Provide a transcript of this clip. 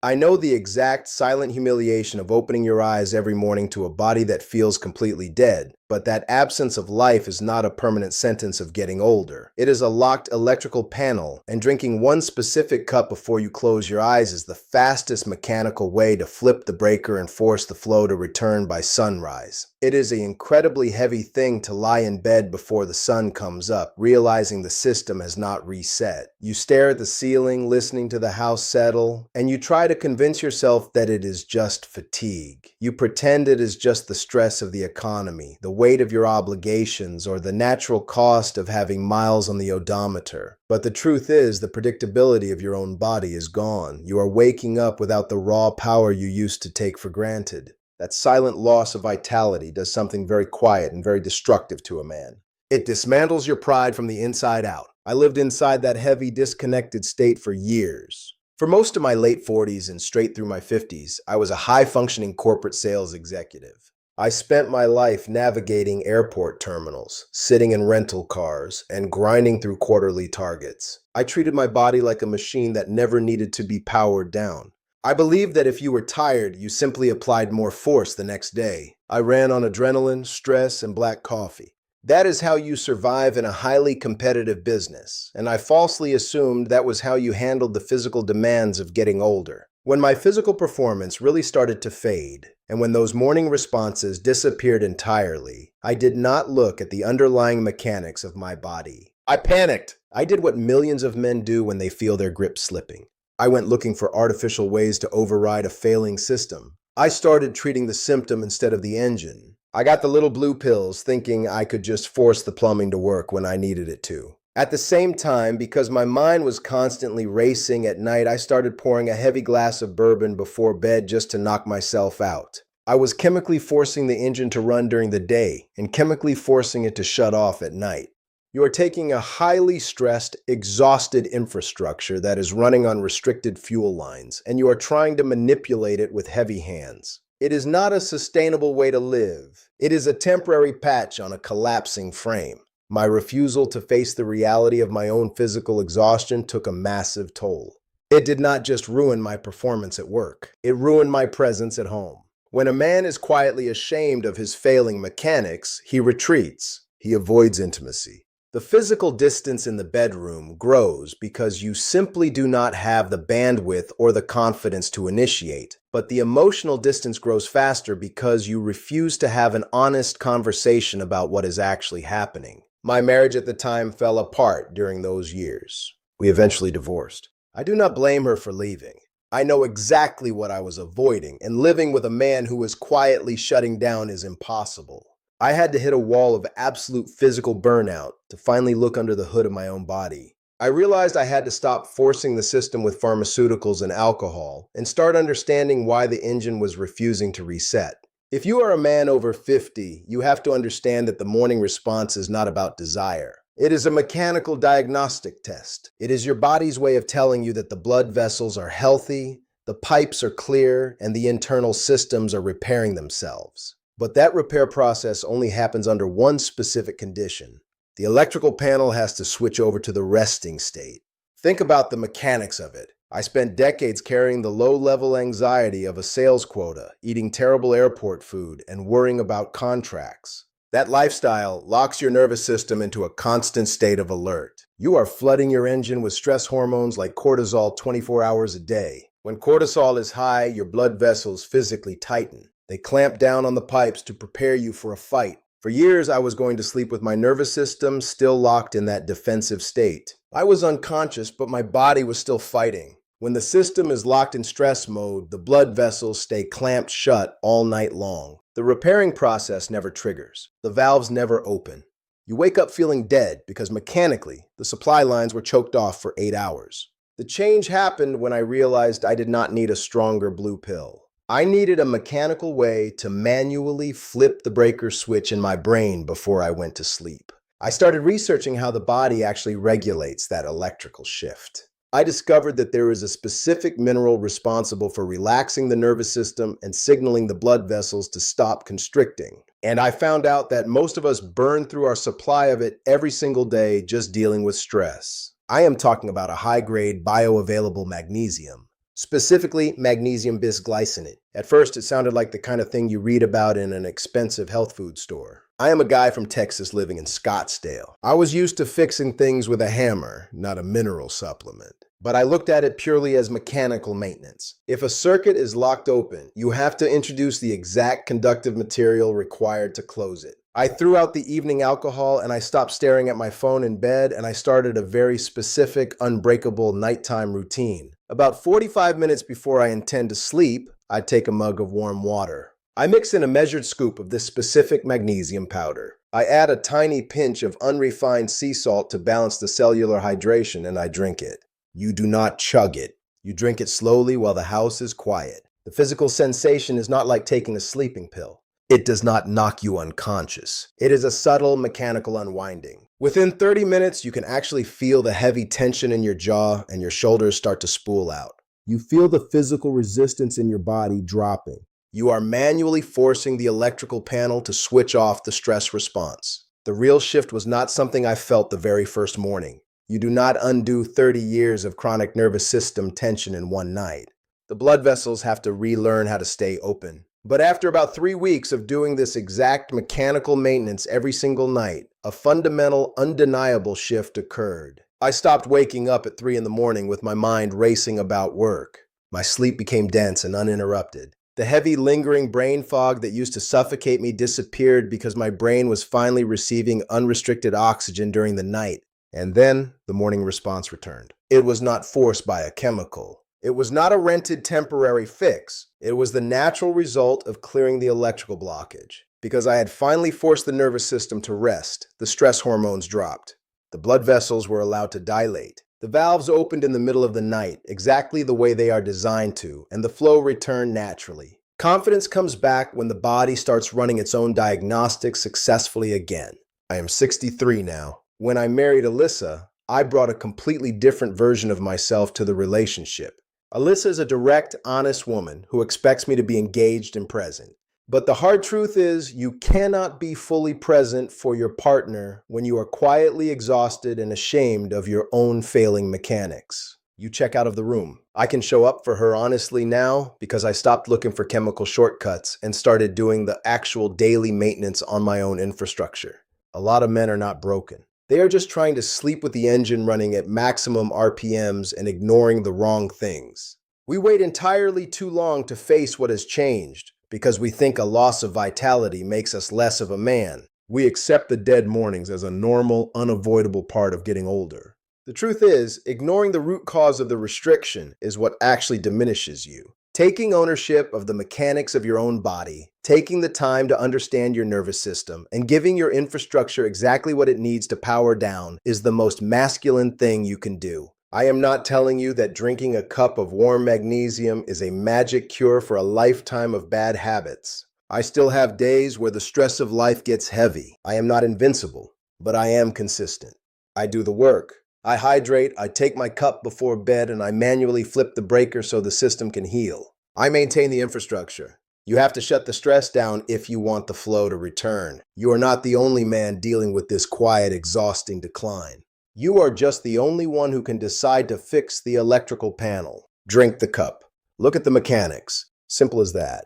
I know the exact silent humiliation of opening your eyes every morning to a body that feels completely dead, but that absence of life is not a permanent sentence of getting older. It is a locked electrical panel, and drinking one specific cup before you close your eyes is the fastest mechanical way to flip the breaker and force the flow to return by sunrise. It is an incredibly heavy thing to lie in bed before the sun comes up, realizing the system has not reset. You stare at the ceiling, listening to the house settle, and you try to convince yourself that it is just fatigue. You pretend it is just the stress of the economy, the weight of your obligations, or the natural cost of having miles on the odometer. But the truth is, the predictability of your own body is gone. You are waking up without the raw power you used to take for granted. That silent loss of vitality does something very quiet and very destructive to a man. It dismantles your pride from the inside out. I lived inside that heavy, disconnected state for years. For most of my late 40s and straight through my 50s, I was a high-functioning corporate sales executive. I spent my life navigating airport terminals, sitting in rental cars, and grinding through quarterly targets. I treated my body like a machine that never needed to be powered down. I believed that if you were tired, you simply applied more force the next day. I ran on adrenaline, stress, and black coffee. That is how you survive in a highly competitive business, and I falsely assumed that was how you handled the physical demands of getting older. When my physical performance really started to fade, and when those morning responses disappeared entirely, I did not look at the underlying mechanics of my body. I panicked. I did what millions of men do when they feel their grip slipping. I went looking for artificial ways to override a failing system. I started treating the symptom instead of the engine. I got the little blue pills thinking I could just force the plumbing to work when I needed it to. At the same time, because my mind was constantly racing at night, I started pouring a heavy glass of bourbon before bed just to knock myself out. I was chemically forcing the engine to run during the day and chemically forcing it to shut off at night. You are taking a highly stressed, exhausted infrastructure that is running on restricted fuel lines, and you are trying to manipulate it with heavy hands. It is not a sustainable way to live. It is a temporary patch on a collapsing frame. My refusal to face the reality of my own physical exhaustion took a massive toll. It did not just ruin my performance at work. It ruined my presence at home. When a man is quietly ashamed of his failing mechanics, he retreats. He avoids intimacy. The physical distance in the bedroom grows because you simply do not have the bandwidth or the confidence to initiate, but the emotional distance grows faster because you refuse to have an honest conversation about what is actually happening. My marriage at the time fell apart during those years. We eventually divorced. I do not blame her for leaving. I know exactly what I was avoiding, and living with a man who was quietly shutting down is impossible. I had to hit a wall of absolute physical burnout to finally look under the hood of my own body. I realized I had to stop forcing the system with pharmaceuticals and alcohol and start understanding why the engine was refusing to reset. If you are a man over 50, you have to understand that the morning response is not about desire. It is a mechanical diagnostic test. It is your body's way of telling you that the blood vessels are healthy, the pipes are clear, and the internal systems are repairing themselves. But that repair process only happens under one specific condition. The electrical panel has to switch over to the resting state. Think about the mechanics of it. I spent decades carrying the low-level anxiety of a sales quota, eating terrible airport food, and worrying about contracts. That lifestyle locks your nervous system into a constant state of alert. You are flooding your engine with stress hormones like cortisol 24 hours a day. When cortisol is high, your blood vessels physically tighten. They clamp down on the pipes to prepare you for a fight. For years, I was going to sleep with my nervous system still locked in that defensive state. I was unconscious, but my body was still fighting. When the system is locked in stress mode, the blood vessels stay clamped shut all night long. The repairing process never triggers. The valves never open. You wake up feeling dead because mechanically, the supply lines were choked off for 8 hours. The change happened when I realized I did not need a stronger blue pill. I needed a mechanical way to manually flip the breaker switch in my brain before I went to sleep. I started researching how the body actually regulates that electrical shift. I discovered that there is a specific mineral responsible for relaxing the nervous system and signaling the blood vessels to stop constricting. And I found out that most of us burn through our supply of it every single day just dealing with stress. I am talking about a high-grade bioavailable magnesium. specifically magnesium bisglycinate. At first, it sounded like the kind of thing you read about in an expensive health food store. I am a guy from Texas living in Scottsdale. I was used to fixing things with a hammer, not a mineral supplement. But I looked at it purely as mechanical maintenance. If a circuit is locked open, you have to introduce the exact conductive material required to close it. I threw out the evening alcohol and I stopped staring at my phone in bed, and I started a very specific, unbreakable nighttime routine. About 45 minutes before I intend to sleep, I'd take a mug of warm water. I mix in a measured scoop of this specific magnesium powder. I add a tiny pinch of unrefined sea salt to balance the cellular hydration, and I drink it. You do not chug it. You drink it slowly while the house is quiet. The physical sensation is not like taking a sleeping pill. It does not knock you unconscious. It is a subtle mechanical unwinding. Within 30 minutes, you can actually feel the heavy tension in your jaw and your shoulders start to spool out. You feel the physical resistance in your body dropping. You are manually forcing the electrical panel to switch off the stress response. The real shift was not something I felt the very first morning. You do not undo 30 years of chronic nervous system tension in one night. The blood vessels have to relearn how to stay open. But after about 3 weeks of doing this exact mechanical maintenance every single night, a fundamental, undeniable shift occurred. I stopped waking up at 3 in the morning with my mind racing about work. My sleep became dense and uninterrupted. The heavy, lingering brain fog that used to suffocate me disappeared because my brain was finally receiving unrestricted oxygen during the night. And then the morning response returned. It was not forced by a chemical. It was not a rented temporary fix. It was the natural result of clearing the electrical blockage. Because I had finally forced the nervous system to rest, the stress hormones dropped. The blood vessels were allowed to dilate. The valves opened in the middle of the night, exactly the way they are designed to, and the flow returned naturally. Confidence comes back when the body starts running its own diagnostics successfully again. I am 63 now. When I married Alyssa, I brought a completely different version of myself to the relationship. Alyssa is a direct, honest woman who expects me to be engaged and present. But the hard truth is, you cannot be fully present for your partner when you are quietly exhausted and ashamed of your own failing mechanics. You check out of the room. I can show up for her honestly now because I stopped looking for chemical shortcuts and started doing the actual daily maintenance on my own infrastructure. A lot of men are not broken. They are just trying to sleep with the engine running at maximum RPMs and ignoring the wrong things. We wait entirely too long to face what has changed because we think a loss of vitality makes us less of a man. We accept the dead mornings as a normal, unavoidable part of getting older. The truth is, ignoring the root cause of the restriction is what actually diminishes you. Taking ownership of the mechanics of your own body, taking the time to understand your nervous system, and giving your infrastructure exactly what it needs to power down is the most masculine thing you can do. I am not telling you that drinking a cup of warm magnesium is a magic cure for a lifetime of bad habits. I still have days where the stress of life gets heavy. I am not invincible, but I am consistent. I do the work. I hydrate, I take my cup before bed, and I manually flip the breaker so the system can heal. I maintain the infrastructure. You have to shut the stress down if you want the flow to return. You are not the only man dealing with this quiet, exhausting decline. You are just the only one who can decide to fix the electrical panel. Drink the cup. Look at the mechanics. Simple as that.